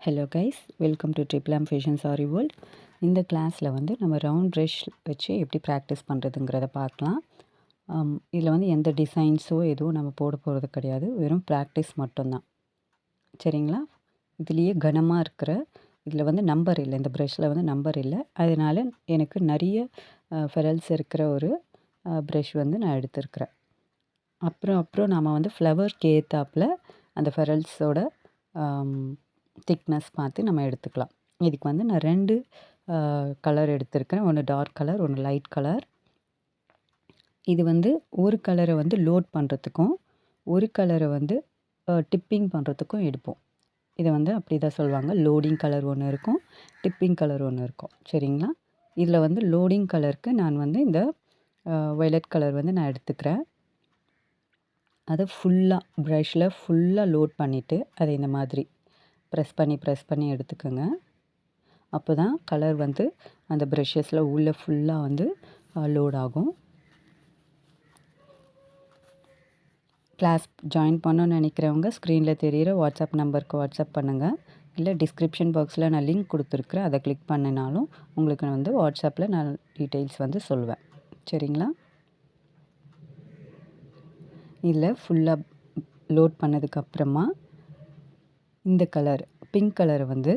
Hello guys, welcome to ட்ரிப்ளாம் fashion sari world. இந்த கிளாஸில் வந்து நம்ம ரவுண்ட் ப்ரஷ் வச்சு எப்படி ப்ராக்டிஸ் பண்ணுறதுங்கிறத பார்க்கலாம். இதில் வந்து எந்த டிசைன்ஸோ எதுவும் நம்ம போட போகிறது கிடையாது, வெறும் ப்ராக்டிஸ் மட்டும்தான். சரிங்களா? இதுலேயே கனமாக இருக்கிற இதில் வந்து நம்பர் இல்லை, இந்த ப்ரஷ்ஷில் வந்து நம்பர் இல்லை. அதனால் எனக்கு நிறைய ஃபெரல்ஸ் இருக்கிற ஒரு ப்ரஷ் வந்து நான் எடுத்திருக்கிறேன். அப்புறம் நாம் வந்து ஃப்ளவருக்கு ஏற்றாப்புல அந்த ஃபெரல்ஸோட திக்னஸ் பார்த்து நம்ம எடுத்துக்கலாம். இதுக்கு வந்து நான் 2 கலர் எடுத்திருக்கிறேன். ஒன்று டார்க் கலர், ஒன்று லைட் கலர். இது வந்து ஒரு கலரை வந்து லோட் பண்ணுறதுக்கும், ஒரு கலரை வந்து டிப்பிங் பண்ணுறதுக்கும் எடுப்போம். இதை வந்து அப்படி தான் சொல்லுவாங்க. லோடிங் கலர் ஒன்று இருக்கும், டிப்பிங் கலர் ஒன்று இருக்கும். சரிங்களா? இதில் வந்து லோடிங் கலருக்கு நான் வந்து இந்த வயலட் கலர் வந்து நான் எடுத்துக்கிறேன். அதை ஃபுல்லாக ப்ரஷ்ஷில் ஃபுல்லாக லோட் பண்ணிவிட்டு அதை இந்த மாதிரி ப்ரெஸ் பண்ணி எடுத்துக்கோங்க. அப்போ தான் கலர் வந்து அந்த ப்ரஷஸில் உள்ளே ஃபுல்லாக வந்து லோட் ஆகும். கிளாஸ் ஜாயின் பண்ணணும்னு நினைக்கிறவங்க ஸ்க்ரீனில் தெரிகிற வாட்ஸ்அப் நம்பருக்கு வாட்ஸ்அப் பண்ணுங்கள். இல்லை டிஸ்கிரிப்ஷன் பாக்ஸில் நான் லிங்க் கொடுத்துருக்குறேன், அதை கிளிக் பண்ணினாலும் உங்களுக்கு வந்து வாட்ஸ்அப்பில் நான் டீட்டெயில்ஸ் வந்து சொல்லுவேன். சரிங்களா? இதில் ஃபுல்லாக லோட் பண்ணதுக்கப்புறமா இந்த கலர் பிங்க் கலரை வந்து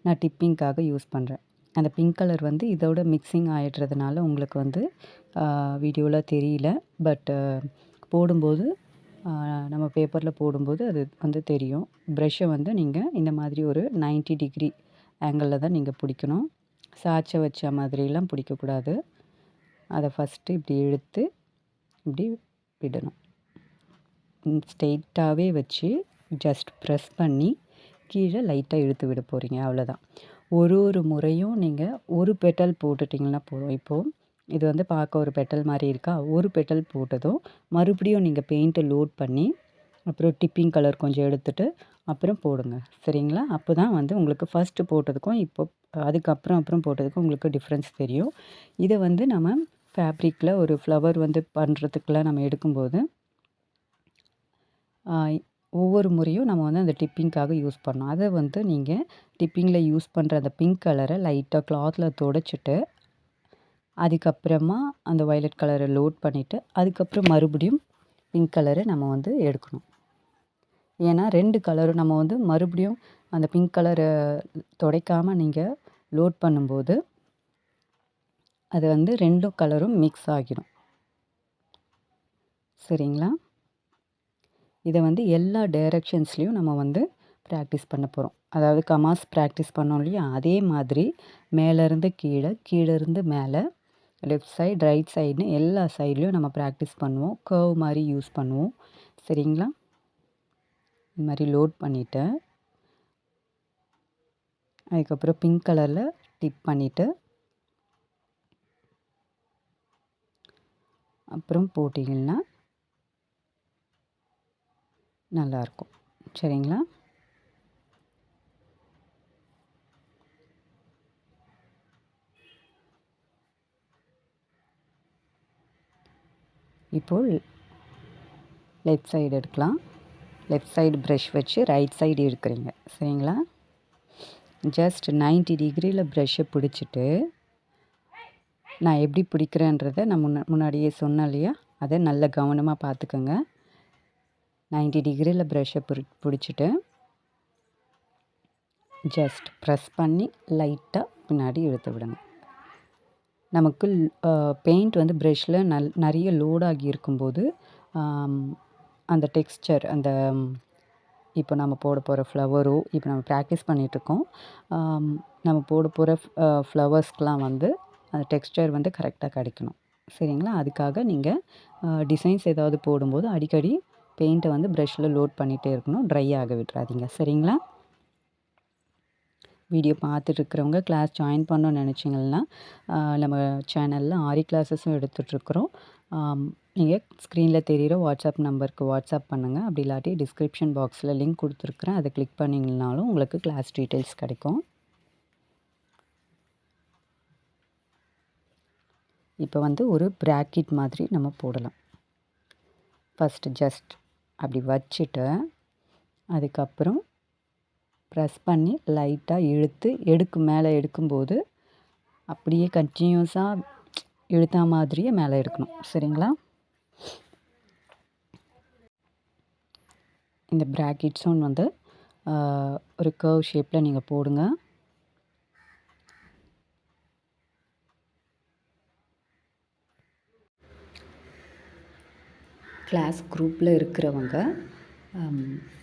நான் டிப்பிங்காக யூஸ் பண்ணுறேன். அந்த பிங்க் கலர் வந்து இதோட மிக்சிங் ஆகிடுறதுனால உங்களுக்கு வந்து வீடியோவில் தெரியல. பட் போடும்போது நம்ம பேப்பரில் போடும்போது அது வந்து தெரியும். ப்ரஷ்ஷை வந்து நீங்கள் இந்த மாதிரி ஒரு 90 டிகிரி ஆங்கிளில் தான் நீங்கள் பிடிக்கணும். சாய்ச்ச வச்ச மாதிரிலாம் பிடிக்கக்கூடாது. அதை ஃபஸ்ட்டு இப்படி இழுத்து இப்படி விடணும். ஸ்ட்ரெயிட்டாகவே வச்சு ஜஸ்ட் ப்ரெஸ் பண்ணி கீழே லைட்டாக இழுத்து விட போகிறீங்க, அவ்வளோதான். ஒரு முறையும் நீங்கள் ஒரு பெட்டல் போட்டுட்டிங்கன்னா போதும். இப்போது இது வந்து பார்க்க ஒரு பெட்டல் மாதிரி இருக்கா, ஒரு பெட்டல் போட்டதும் மறுபடியும் நீங்கள் பெயிண்ட்டை லோட் பண்ணி அப்புறம் டிப்பிங் கலர் கொஞ்சம் எடுத்துகிட்டு அப்புறம் போடுங்க. சரிங்களா? அப்போ தான் வந்து உங்களுக்கு ஃபஸ்ட்டு போட்டதுக்கும் இப்போ அப்புறம் போட்டதுக்கும் உங்களுக்கு டிஃப்ரென்ஸ் தெரியும். இதை வந்து நம்ம ஃபேப்ரிக்கில் ஒரு ஃப்ளவர் வந்து பண்ணுறதுக்குலாம் நம்ம எடுக்கும்போது ஒவ்வொரு முறையும் நம்ம வந்து அந்த டிப்பிங்க்காக யூஸ் பண்ணோம். அதை வந்து நீங்கள் டிப்பிங்கில் யூஸ் பண்ணுற அந்த பிங்க் கலரை லைட்டாக கிளாத்தில் துடைச்சிட்டு அதுக்கப்புறமா அந்த வயலட் கலரை லோட் பண்ணிவிட்டு அதுக்கப்புறம் மறுபடியும் பிங்க் கலரை நம்ம வந்து எடுக்கணும். ஏன்னா 2 கலரும் நம்ம வந்து மறுபடியும் அந்த பிங்க் கலரை துடைக்காமல் நீங்கள் லோட் பண்ணும்போது அது வந்து 2 கலரும் மிக்ஸ் ஆகிடும். சரிங்களா? இதை வந்து எல்லா டைரக்ஷன்ஸ்லேயும் நம்ம வந்து ப்ராக்டிஸ் பண்ண போகிறோம். அதாவது கமாஸ் ப்ராக்டிஸ் பண்ணோம் இல்லையா, அதே மாதிரி மேலேருந்து கீழே, கீழேருந்து மேலே, லெஃப்ட் சைடு ரைட் சைடுன்னு எல்லா சைட்லேயும் நம்ம ப்ராக்டிஸ் பண்ணுவோம். கர்வ் மாதிரி யூஸ் பண்ணுவோம். சரிங்களா? இந்த மாதிரி லோட் பண்ணிவிட்டு அதுக்கப்புறம் பிங்க் கலரில் டிப் பண்ணிவிட்டு அப்புறம் போட்டிங்கன்னா நல்லாயிருக்கும். சரிங்களா? இப்போது லெஃப்ட் சைடு எடுக்கலாம். லெஃப்ட் சைடு ப்ரஷ் வச்சு ரைட் சைடு எடுக்கிறீங்க. சரிங்களா? ஜஸ்ட் 90 டிகிரியில் ப்ரஷ்ஷை பிடிச்சிட்டு நான் எப்படி பிடிக்கிறேன்றதை நான் முன்னாடியே சொன்னேன் இல்லையா, அதை நல்ல கவனமாக பார்த்துக்கோங்க. 90 டிகிரியில் ப்ரஷ்ஷை பிடிச்சிட்டு ஜஸ்ட் ப்ரெஸ் பண்ணி லைட்டாக பின்னாடி இழுத்து விடுங்க. நமக்கு பெயிண்ட் வந்து ப்ரஷ்ஷில் நிறைய லோடாகி இருக்கும்போது அந்த டெக்ஸ்சர், அந்த இப்போ நம்ம போட போகிற ஃப்ளவரோ, இப்போ நம்ம ப்ராக்டிஸ் பண்ணிகிட்ருக்கோம், நம்ம போட போகிற ஃப்ளவர்ஸ்க்கெலாம் வந்து அந்த டெக்ஸ்சர் வந்து கரெக்டாக கிடைக்கணும். சரிங்களா? அதுக்காக நீங்கள் டிசைன்ஸ் ஏதாவது போடும்போது அடிக்கடி பெயிண்ட்டை வந்து ப்ரஷ்ஷில் லோட் பண்ணிகிட்டே இருக்கணும். ட்ரை ஆக விட்டுறாதீங்க. சரிங்களா? வீடியோ பார்த்துட்ருக்கிறவங்க கிளாஸ் ஜாயின் பண்ணணும்னு நினச்சிங்கன்னா நம்ம சேனலில் ஆரி கிளாஸஸும் எடுத்துகிட்ருக்குறோம். நீங்கள் ஸ்க்ரீனில் தெரிகிற வாட்ஸ்அப் நம்பருக்கு வாட்ஸ்அப் பண்ணுங்கள். அப்படி இல்லாட்டி டிஸ்கிரிப்ஷன் பாக்ஸில் லிங்க் கொடுத்துருக்குறேன், அதை கிளிக் பண்ணிங்கனாலும் உங்களுக்கு கிளாஸ் டீட்டெயில்ஸ் கிடைக்கும். இப்போ வந்து ஒரு ப்ராக்கெட் மாதிரி நம்ம போடலாம். ஃபஸ்ட்டு ஜஸ்ட் அப்படி வச்சுட்டு அதுக்கப்புறம் ப்ரெஸ் பண்ணி லைட்டாக இழுத்து மேலே எடுக்கும்போது அப்படியே கன்டினியூஸாக இழுத்தா மாதிரியே மேலே எடுக்கணும். சரிங்களா? இந்த பிராக்கெட்ஸும் வந்து ஒரு கர்வ் ஷேப்பில் நீங்கள் போடுங்க. கிளாஸ் குரூப்பில் இருக்கிறவங்க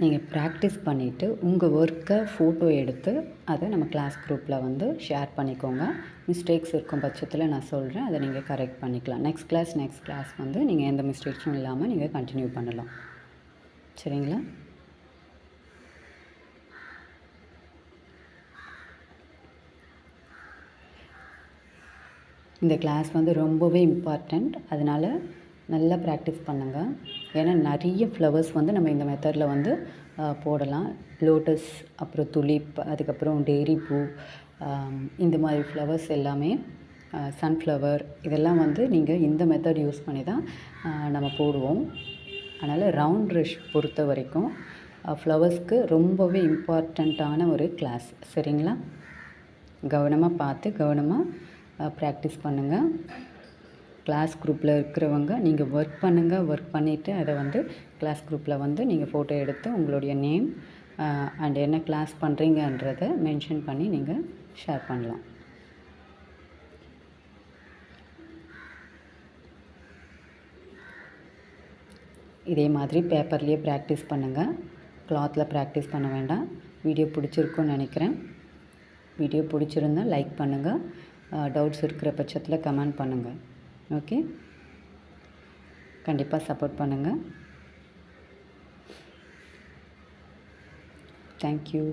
நீங்கள் ப்ராக்டிஸ் பண்ணிவிட்டு உங்கள் ஒர்க்கை ஃபோட்டோ எடுத்து அதை நம்ம கிளாஸ் குரூப்பில் வந்து ஷேர் பண்ணிக்கோங்க. மிஸ்டேக்ஸ் இருக்கும் பட்சத்தில் நான் சொல்கிறேன், அதை நீங்கள் கரெக்ட் பண்ணிக்கலாம். நெக்ஸ்ட் கிளாஸ் வந்து நீங்கள் எந்த மிஸ்டேக்ஸும் இல்லாமல் நீங்கள் கண்டினியூ பண்ணலாம். சரிங்களா? இந்த கிளாஸ் வந்து ரொம்பவே இம்பார்ட்டண்ட். அதனால் நல்லா ப்ராக்டிஸ் பண்ணுங்கள். ஏன்னா நிறைய ஃப்ளவர்ஸ் வந்து நம்ம இந்த மெத்தடில் வந்து போடலாம். லோட்டஸ், அப்புறம் துலிப், அதுக்கப்புறம் டேரி பூ, இந்த மாதிரி ஃப்ளவர்ஸ் எல்லாமே, சன்ஃப்ளவர், இதெல்லாம் வந்து நீங்கள் இந்த மெத்தட் யூஸ் பண்ணி தான் நம்ம போடுவோம். அதனால் ரவுண்ட் ப்ரஷ் பொறுத்த வரைக்கும் ஃப்ளவர்ஸ்க்கு ரொம்பவே இம்பார்ட்டண்ட்டான ஒரு கிளாஸ். சரிங்களா? கவனமாக பார்த்து கவனமாக ப்ராக்டிஸ் பண்ணுங்கள். கிளாஸ் குரூப்பில் இருக்கிறவங்க நீங்கள் ஒர்க் பண்ணுங்கள். ஒர்க் பண்ணிவிட்டு அதை வந்து கிளாஸ் குரூப்பில் வந்து நீங்கள் ஃபோட்டோ எடுத்து உங்களுடைய நேம் அண்ட் என்ன கிளாஸ் பண்ணுறீங்கன்றதை மென்ஷன் பண்ணி நீங்கள் ஷேர் பண்ணலாம். இதே மாதிரி பேப்பர்லேயே ப்ராக்டிஸ் பண்ணுங்கள். கிளாத்தில் ப்ராக்டிஸ் பண்ண வேண்டாம். வீடியோ பிடிச்சிருக்குன்னு நினைக்கிறேன். வீடியோ பிடிச்சிருந்தால் லைக் பண்ணுங்கள். டவுட்ஸ் இருக்கிற பட்சத்தில் கமெண்ட் பண்ணுங்கள். ஓகே, கண்டிப்பாக சப்போர்ட் பண்ணுங்கள். தேங்க்யூ.